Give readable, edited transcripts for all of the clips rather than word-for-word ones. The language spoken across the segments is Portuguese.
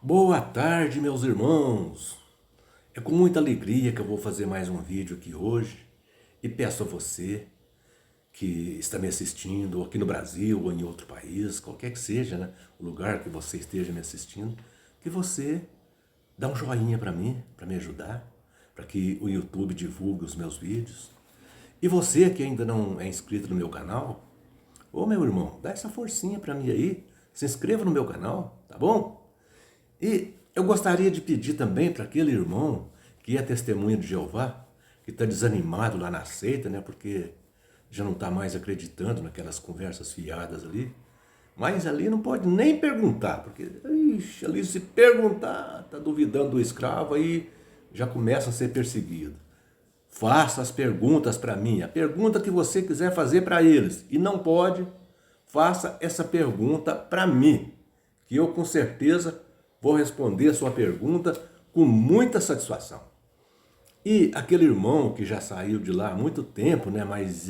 Boa tarde, meus irmãos! É com muita alegria que eu vou fazer mais um vídeo aqui hoje e peço a você que está me assistindo aqui no Brasil ou em outro país, qualquer que seja, né, o lugar que você esteja me assistindo, que você dá um joinha para mim, para me ajudar, para que o YouTube divulgue os meus vídeos. E você que ainda não é inscrito no meu canal, ô meu irmão, dá essa forcinha para mim aí, se inscreva no meu canal, tá bom? E eu gostaria de pedir também para aquele irmão que é testemunha de Jeová, que está desanimado lá na seita, né? Porque já não está mais acreditando naquelas conversas fiadas ali. Mas ali não pode nem perguntar, porque ixi, ali se perguntar, está duvidando do escravo, aí já começa a ser perseguido. Faça as perguntas para mim, a pergunta que você quiser fazer para eles. E não pode, faça essa pergunta para mim, que eu com certeza vou responder a sua pergunta com muita satisfação. E aquele irmão que já saiu de lá há muito tempo, né, mas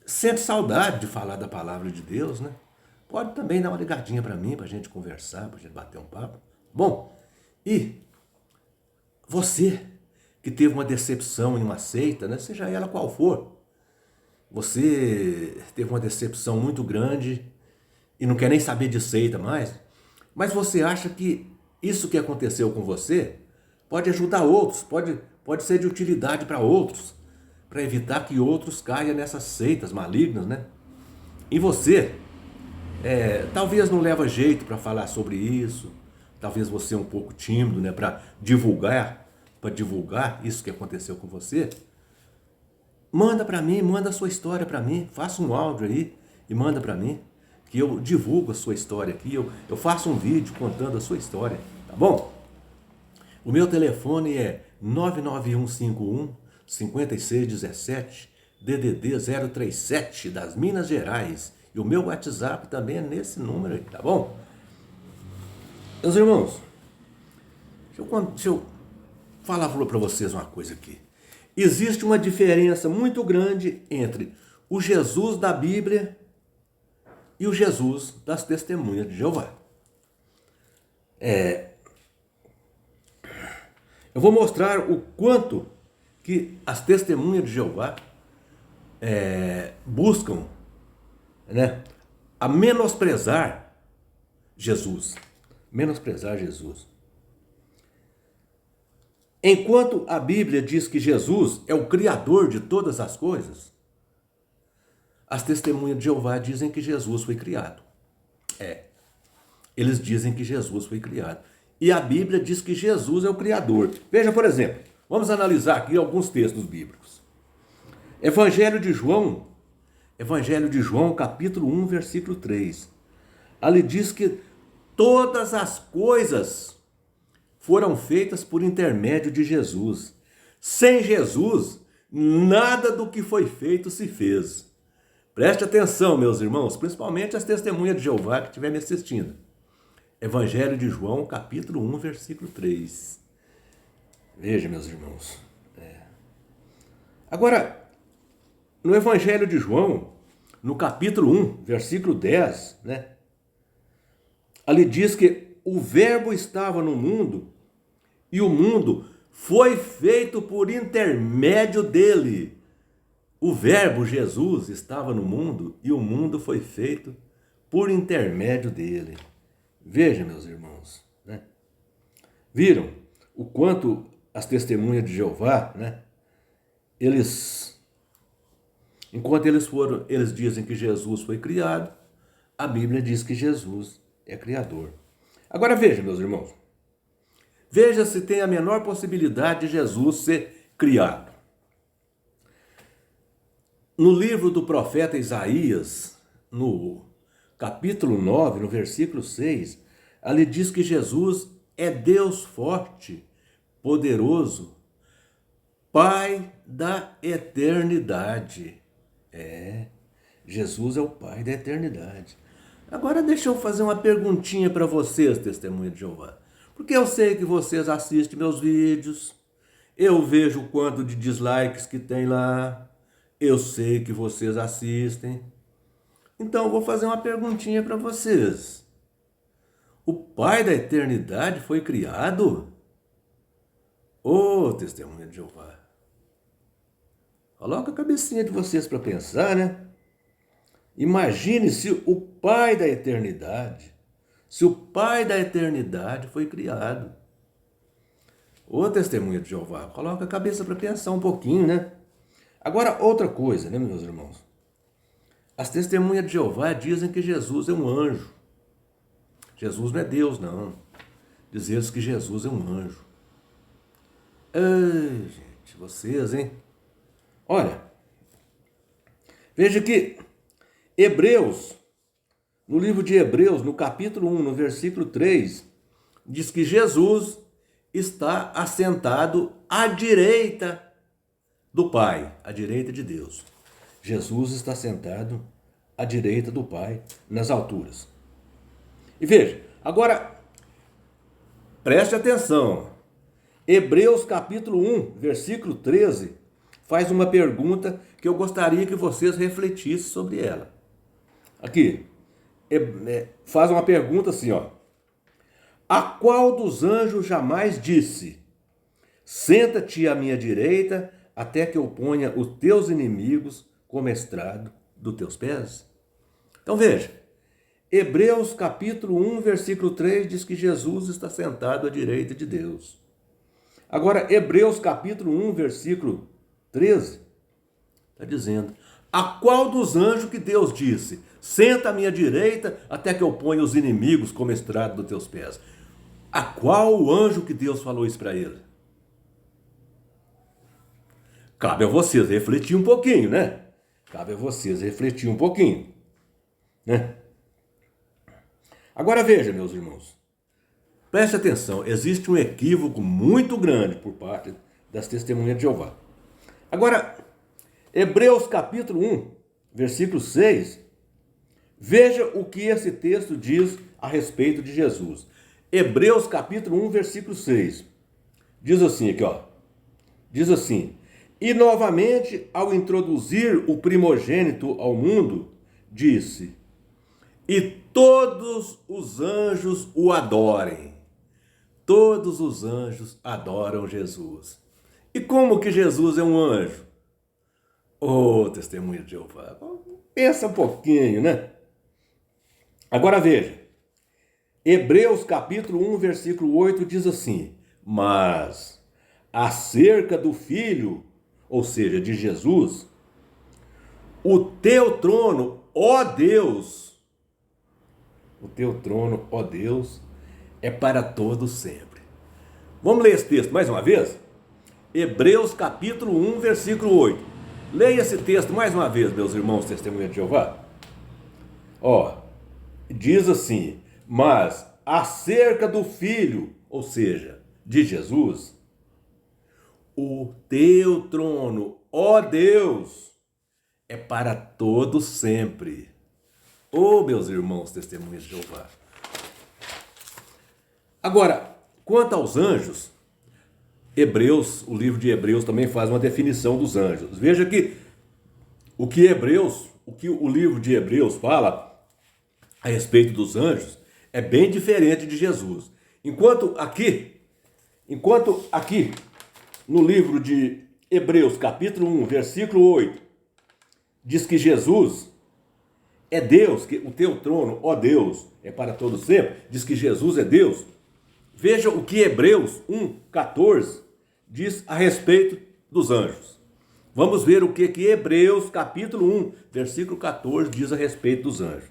sente saudade de falar da palavra de Deus, né? Pode também dar uma ligadinha para mim, para a gente conversar, para a gente bater um papo. Bom, e você que teve uma decepção em uma seita, né, seja ela qual for, você teve uma decepção muito grande e não quer nem saber de seita mais, mas você acha que isso que aconteceu com você pode ajudar outros, pode ser de utilidade para outros, para evitar que outros caiam nessas seitas malignas, né? E você, talvez não leva jeito para falar sobre isso, talvez você é um pouco tímido, né, para divulgar isso que aconteceu com você. Manda para mim, manda a sua história para mim, faça um áudio aí e manda para mim, que eu divulgo a sua história aqui, eu faço um vídeo contando a sua história, tá bom? O meu telefone é 99151 5617 DDD 037 das Minas Gerais. E o meu WhatsApp também é nesse número aí, tá bom? Meus irmãos, deixa eu falar para vocês uma coisa aqui. Existe uma diferença muito grande entre o Jesus da Bíblia e o Jesus das testemunhas de Jeová. Eu vou mostrar o quanto que as testemunhas de Jeová buscam, né, a menosprezar Jesus. Menosprezar Jesus. Enquanto a Bíblia diz que Jesus é o Criador de todas as coisas, as testemunhas de Jeová dizem que Jesus foi criado. Eles dizem que Jesus foi criado. E a Bíblia diz que Jesus é o Criador. Veja, por exemplo, vamos analisar aqui alguns textos bíblicos. Evangelho de João, capítulo 1, versículo 3. Ali diz que todas as coisas foram feitas por intermédio de Jesus. Sem Jesus, nada do que foi feito se fez. Preste atenção, meus irmãos, principalmente as testemunhas de Jeová que estiver me assistindo. Evangelho de João, capítulo 1, versículo 3. Veja, meus irmãos. Agora, no Evangelho de João, no capítulo 1, versículo 10, né? Ali diz que o Verbo estava no mundo e o mundo foi feito por intermédio dele. O Verbo Jesus estava no mundo e o mundo foi feito por intermédio dele. Veja, meus irmãos, né? Viram o quanto as testemunhas de Jeová, né? Enquanto eles dizem que Jesus foi criado, a Bíblia diz que Jesus é criador. Agora veja, meus irmãos, veja se tem a menor possibilidade de Jesus ser criado. No livro do profeta Isaías, no capítulo 9, no versículo 6, ali diz que Jesus é Deus forte, poderoso, Pai da eternidade. Jesus é o Pai da eternidade. Agora deixa eu fazer uma perguntinha para vocês, testemunha de Jeová. Porque eu sei que vocês assistem meus vídeos, eu vejo o quanto de dislikes que tem lá, eu sei que vocês assistem. Então eu vou fazer uma perguntinha para vocês. O Pai da eternidade foi criado? Ô, testemunha de Jeová. Coloca a cabecinha de vocês para pensar, né? Imagine se o Pai da eternidade, foi criado. Ô, testemunha de Jeová, coloca a cabeça para pensar um pouquinho, né? Agora, outra coisa, né, meus irmãos? As testemunhas de Jeová dizem que Jesus é um anjo. Jesus não é Deus, não. Diz eles que Jesus é um anjo. Ai, gente, vocês, hein? Olha, veja que Hebreus, no livro de Hebreus, no capítulo 1, no versículo 3, diz que Jesus está assentado à direita do Pai, à direita de Deus. Jesus está sentado à direita do Pai, nas alturas. E veja, agora, preste atenção. Hebreus capítulo 1, versículo 13, faz uma pergunta que eu gostaria que vocês refletissem sobre ela. Aqui, faz uma pergunta assim, ó. A qual dos anjos jamais disse: senta-te à minha direita, até que eu ponha os teus inimigos como estrado dos teus pés? Então veja, Hebreus capítulo 1, versículo 3 diz que Jesus está sentado à direita de Deus. Agora, Hebreus capítulo 1, versículo 13, está dizendo: a qual dos anjos que Deus disse: senta à minha direita até que eu ponha os inimigos como estrado dos teus pés? A qual anjo que Deus falou isso para ele? Cabe a vocês refletir um pouquinho, né? Cabe a vocês refletir um pouquinho, né? Agora veja, meus irmãos, preste atenção, existe um equívoco muito grande por parte das testemunhas de Jeová. Agora, Hebreus capítulo 1, versículo 6, veja o que esse texto diz a respeito de Jesus. Hebreus capítulo 1, versículo 6, diz assim aqui, ó, diz assim: e novamente, ao introduzir o primogênito ao mundo, disse: e todos os anjos o adorem. Todos os anjos adoram Jesus. E como que Jesus é um anjo? Ô, testemunha de Jeová, pensa um pouquinho, né? Agora veja, Hebreus capítulo 1, versículo 8 diz assim: mas acerca do Filho, ou seja, de Jesus, o teu trono, ó Deus, o teu trono, ó Deus, é para todos sempre. Vamos ler esse texto mais uma vez? Hebreus capítulo 1, versículo 8. Leia esse texto mais uma vez, meus irmãos testemunhas de Jeová. Ó, diz assim: mas acerca do Filho, ou seja, de Jesus, o teu trono, ó Deus, é para todos sempre. Ô, meus irmãos testemunhas de Jeová. Agora, quanto aos anjos, Hebreus, o livro de Hebreus também faz uma definição dos anjos. Veja que o que o livro de Hebreus fala a respeito dos anjos é bem diferente de Jesus. Enquanto aqui no livro de Hebreus, capítulo 1, versículo 8, diz que Jesus é Deus, que o teu trono, ó Deus, é para todos sempre, diz que Jesus é Deus. Veja o que Hebreus 1,14 diz a respeito dos anjos. Vamos ver o que Hebreus capítulo 1, versículo 14 diz a respeito dos anjos.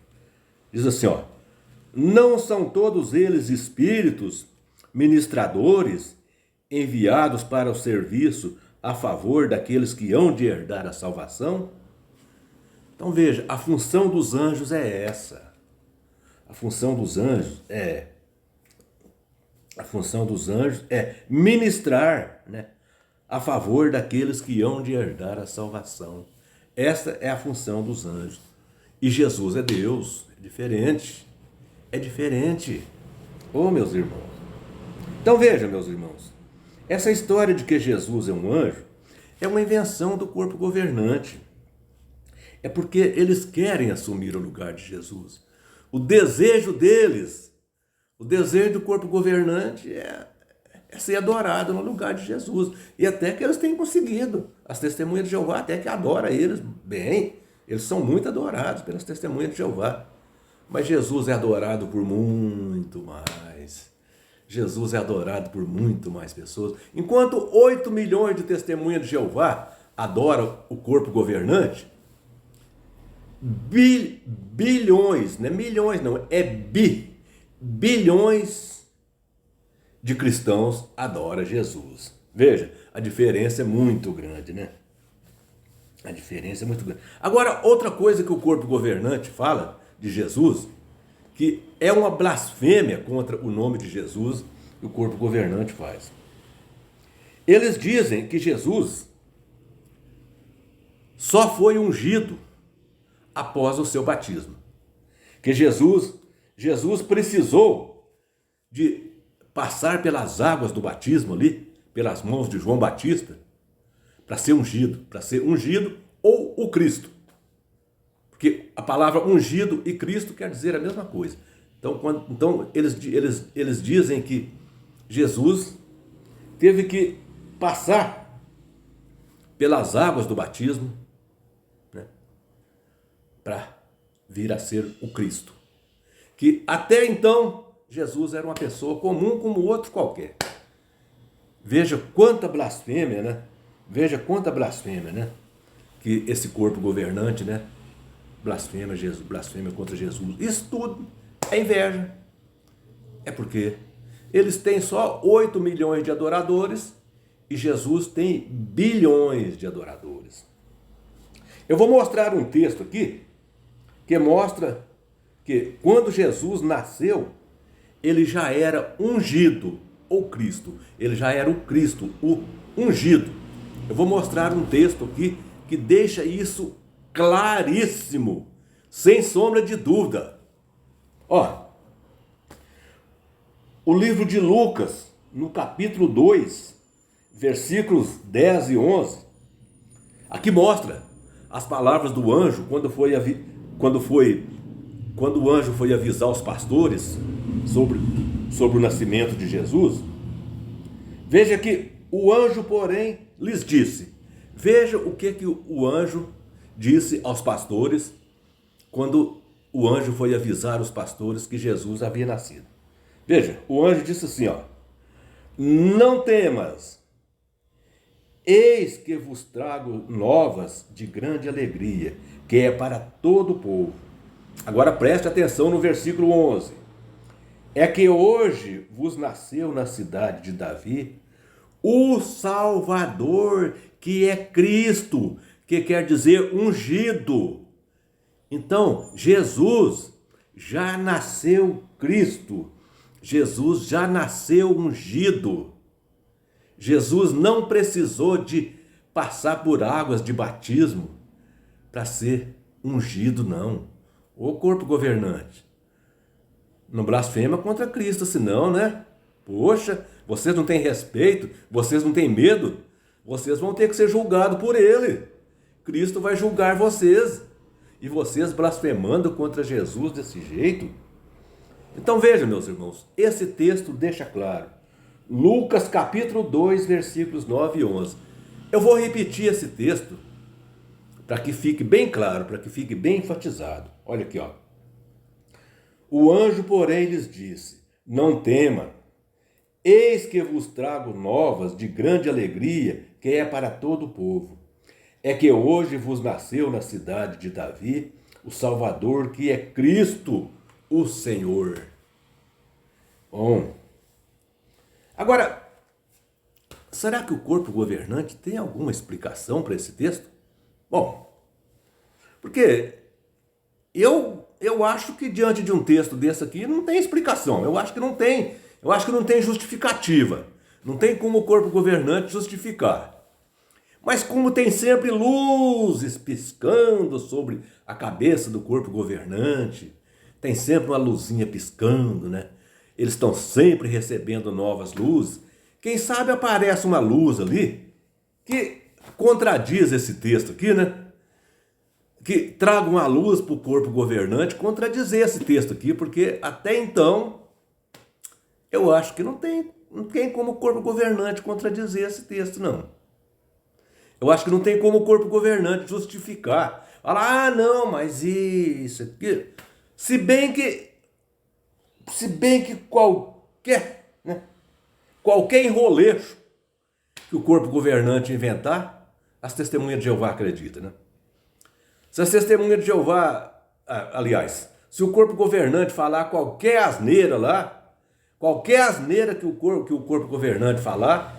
Diz assim, ó: não são todos eles espíritos ministradores enviados para o serviço a favor daqueles que hão de herdar a salvação? Então veja, a função dos anjos é essa. A função dos anjos é ministrar, né, a favor daqueles que hão de herdar a salvação. Essa é a função dos anjos. E Jesus é Deus, é diferente. É diferente. Ô, meus irmãos. Então veja, meus irmãos, essa história de que Jesus é um anjo é uma invenção do corpo governante. É porque eles querem assumir o lugar de Jesus. O desejo deles O desejo do corpo governante é ser adorado no lugar de Jesus. E até que eles têm conseguido. As testemunhas de Jeová até que adoram eles bem. Eles são muito adorados pelas testemunhas de Jeová. Mas Jesus é adorado por muito mais. Jesus é adorado por muito mais pessoas. Enquanto 8 milhões de testemunhas de Jeová adoram o corpo governante, bilhões, não é milhões não, é bilhões de cristãos adoram Jesus. Veja, a diferença é muito grande, né? A diferença é muito grande. Agora, outra coisa que o corpo governante fala de Jesus, que é uma blasfêmia contra o nome de Jesus que o corpo governante faz. Eles dizem que Jesus só foi ungido após o seu batismo. Que Jesus precisou de passar pelas águas do batismo ali, pelas mãos de João Batista, para ser ungido ou o Cristo. Porque a palavra ungido e Cristo quer dizer a mesma coisa. Então eles dizem que Jesus teve que passar pelas águas do batismo, né, para vir a ser o Cristo. Que até então Jesus era uma pessoa comum como outro qualquer. Veja quanta blasfêmia, né? Veja quanta blasfêmia, né? Que esse corpo governante, né? Blasfêmia contra Jesus. Isso tudo é inveja. É porque eles têm só 8 milhões de adoradores e Jesus tem bilhões de adoradores. Eu vou mostrar um texto aqui que mostra que quando Jesus nasceu, ele já era ungido, ou Cristo. Ele já era o Cristo, o ungido. Eu vou mostrar um texto aqui que deixa isso claríssimo, sem sombra de dúvida. Ó, o livro de Lucas, no capítulo 2, versículos 10 e 11, aqui mostra as palavras do anjo quando o anjo foi avisar os pastores sobre o nascimento de Jesus. Veja que o anjo, porém, lhes disse. Veja o que o anjo disse aos pastores quando o anjo foi avisar os pastores que Jesus havia nascido. Veja, o anjo disse assim, ó: não temas, eis que vos trago novas de grande alegria, que é para todo o povo. Agora preste atenção no versículo 11. É que hoje vos nasceu na cidade de Davi o Salvador, que é Cristo, que quer dizer ungido. Então, Jesus já nasceu Cristo. Jesus já nasceu ungido. Jesus não precisou de passar por águas de batismo para ser ungido, não. O corpo governante não blasfema contra Cristo, senão, né? Poxa, vocês não têm respeito, vocês não têm medo, vocês vão ter que ser julgados por ele. Cristo vai julgar vocês. E vocês blasfemando contra Jesus desse jeito. Então veja, meus irmãos, esse texto deixa claro. Lucas capítulo 2, versículos 9 e 11. Eu vou repetir esse texto para que fique bem claro, para que fique bem enfatizado. Olha aqui, ó. O anjo, porém, lhes disse: não tema, eis que vos trago novas de grande alegria, que é para todo o povo. É que hoje vos nasceu na cidade de Davi o Salvador, que é Cristo, o Senhor. Bom, agora, será que o corpo governante tem alguma explicação para esse texto? Bom, porque eu acho que diante de um texto desse aqui não tem explicação. Eu acho que não tem justificativa. Não tem como o corpo governante justificar. Mas como tem sempre luzes piscando sobre a cabeça do corpo governante, tem sempre uma luzinha piscando, né? Eles estão sempre recebendo novas luzes. Quem sabe aparece uma luz ali que contradiz esse texto aqui, né? Que traga uma luz para o corpo governante contradizer esse texto aqui, porque até então Eu acho que não tem como o corpo governante contradizer esse texto, não. Eu acho que não tem como o corpo governante justificar. Falar, não, mas isso aqui. Se bem que qualquer enroleixo que o corpo governante inventar, as testemunhas de Jeová acreditam, né? Se as testemunhas de Jeová, aliás, se o corpo governante falar qualquer asneira lá, qualquer asneira que o corpo governante falar,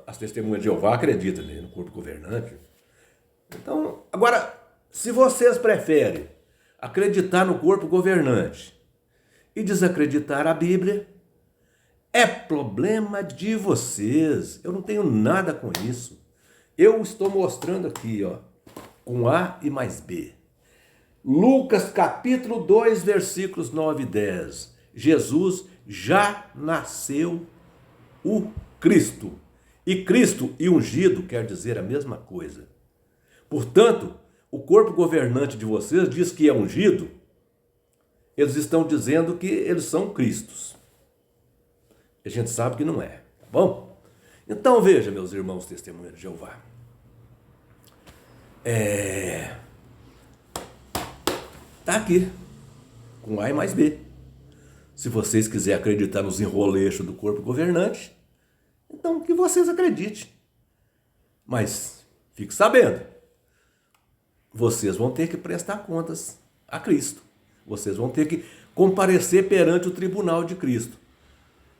as testemunhas de Jeová acreditam no corpo governante. Então, agora, se vocês preferem acreditar no corpo governante e desacreditar a Bíblia, é problema de vocês. Eu não tenho nada com isso. Eu estou mostrando aqui, ó, com A e mais B. Lucas capítulo 2, versículos 9 e 10. Jesus já nasceu o Cristo. E Cristo e ungido quer dizer a mesma coisa. Portanto, o corpo governante de vocês diz que é ungido, eles estão dizendo que eles são Cristos. A gente sabe que não é, tá bom? Então veja, meus irmãos testemunhas de Jeová. Tá aqui, com A e mais B. Se vocês quiserem acreditar nos enroleixos do corpo governante, então que vocês acreditem. Mas fique sabendo, vocês vão ter que prestar contas a Cristo. Vocês vão ter que comparecer perante o tribunal de Cristo.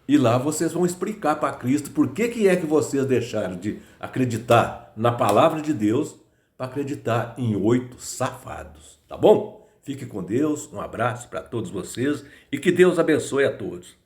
E lá vocês vão explicar para Cristo por que é que vocês deixaram de acreditar na palavra de Deus para acreditar em 8 safados. Tá bom? Fique com Deus, um abraço para todos vocês e que Deus abençoe a todos.